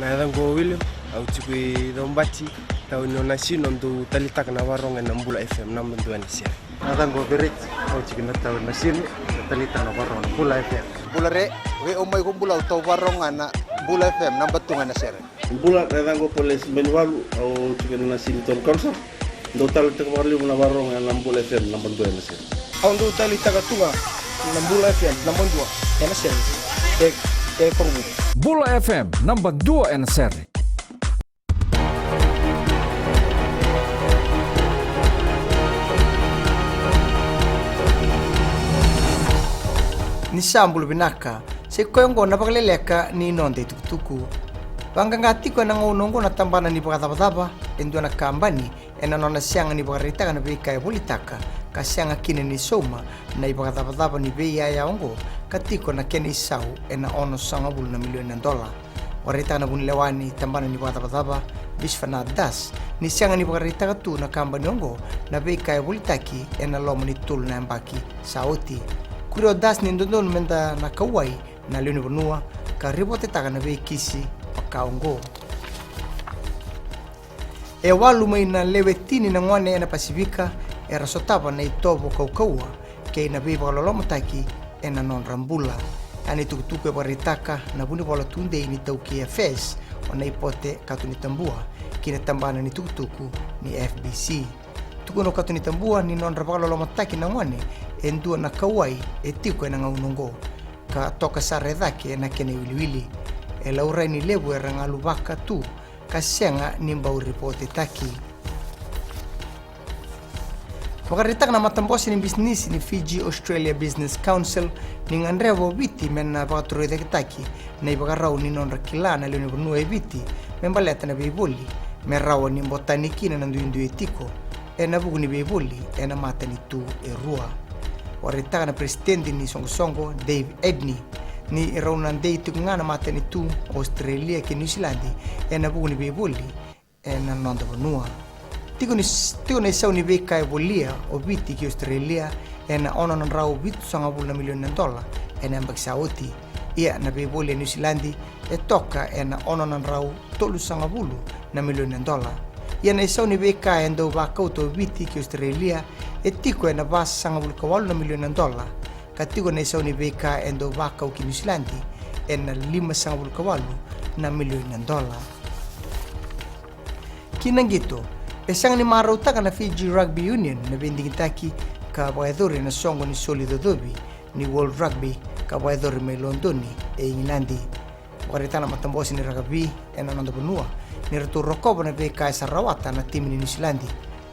Nadango William au chukui dombati tau nona sino ndu talitak na warong na Mbula FM namban tu anisia. Nadango Berit au chukui na tau na sino talitak na warong na Mbula FM. Mbula re we omai ko Mbula tau warong na Mbula FM namban tu anisia. Mbula nadango polis menwalu au chukui na sino ton konsa ndu talitak na warong na Mbula FM namban tu anisia. Au ndu talitak tunga na Mbula FM namban tu anisia. Korbu. Bula FM number 2 NSR. Ni sambul binaka se koyongo na pagleleka ni nonde tukutuku pangangati ko nang unongo na tambana ni pagatabataba endo na kambani ena nona sianga ni pagarita na beka bolitaka kasianga kine ni soma na ipagatabataba ni beya ya ongo katiko na kene isau ena ono sanga bulu na milioni na dola warita na bunlewani tambana ni pagatabataba bisfana das ni sianga ni pagarita tu na kambani ongo na beka bolitaki ena lomo ni tul na mbaki sauti Kuro das ni ndondon menda na kawai na leoni bonua ka ribote taka na be kisi pakaongo. E walu mai na lewetini na ngwane na Pasifika e rasotapa na itobo kaukaua ke na be balolo mataki e na non rambula. Ani tukutuku e baritaka na buni bola tunde ini tauki FS ona ipote katuni tambua kine tambana ni tukutuku ni FBC. Tukuno katuni tambua ni non rabalo mataki na ngwane endua na kawai etiko na ngaunongo ka toka sare dhake na kene wiliwili e laura ni lebu e rangalu baka tu kasenga nimba uripote taki Pagaritak na matambosi ni business ni Fiji Australia Business Council ni ngandrevo biti men na pagatuloy taki na ibagarao ni non rakila na leoni bonua biti membaleta na beiboli merrawo ni botaniki na nanduindu etiko e na bugu ni beiboli e na mata ni tu e rua Waritaka na presidente ni songo Dave Edney ni raunan dei tukungana mata ni tu Australia ke New Zealand e na bugu ni beiboli e na nonda bonua Tigo ni sau ni beka e bolia o biti ki Australia e na ono nan rau bitu sanga bulu na milioni na dola e na mbak sauti ia na beiboli New Zealand e toka e na ono nan rau tolu sanga bulu na milioni na dola ia na sau ni beka e ndo bakau to biti ki Australia e tiko e na basa sanga bulu kawalu na milioni na dola ka tigo na sau ni beka e ndo bakau ki New Zealand e na 5 sanga bulu kawalu na milioni na dola kinang gitu Esang ni marauta na Fiji Rugby Union na bindingitaki ka baedori na songo ni Solido Dobi ni World Rugby ka baedori may Londoni e Ingilandi. Warita na matambosi ni rugby e na nanda benua ni ratu rokobo na beka Sarawata na tim ni New Zealand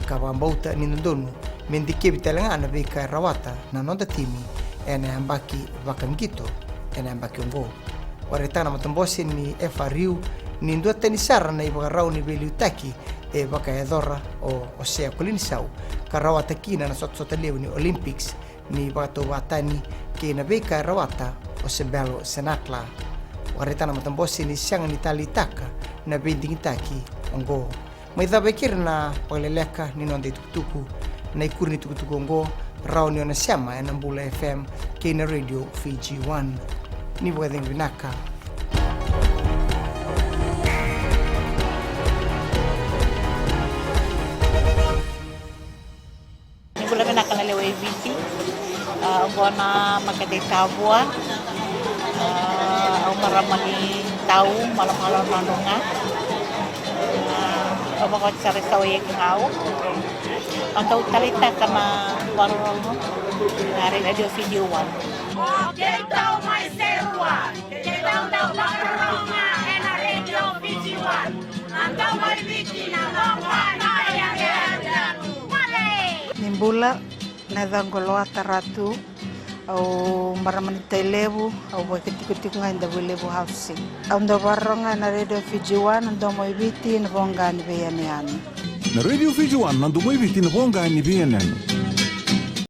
ka bambauta ni Londonu mendike bitalanga na beka Rawata na nanda timi e na ambaki bakangito e na ambaki ongo. Warita na matambosi ni FRU ni ndua tenisara na ibagarau ni Beliutaki e baka edora o Osea Kolinisau ka rawata kina na sot leo ni Olympics ni bato watani ke na beka rawata o Sebelo Senatla warita na matambosi ni siang ni talitaka na bindingitaki ongo mai da bekir na paleleka ni nonde tukutuku na ikurni tukutuku ongo rauni ona siama na Mbula FM ke na radio Fiji 1 ni bwedeng vinaka Gona makadekabua au maramani tau malam-malam nandunga apa kau cari tahu yang kau atau talita kama warung hari radio video one tahu mai serua tahu warung radio video one anda mai bikin apa yang Nimbula na dangoloa taratu au maramanita lebu au bakitiko ngai nda lebu housing au ndo baronga na radio Fiji 1 ndo mo ibiti na bonga ni beyane Na radio Fiji 1 ndo mo ibiti na bonga ni beyane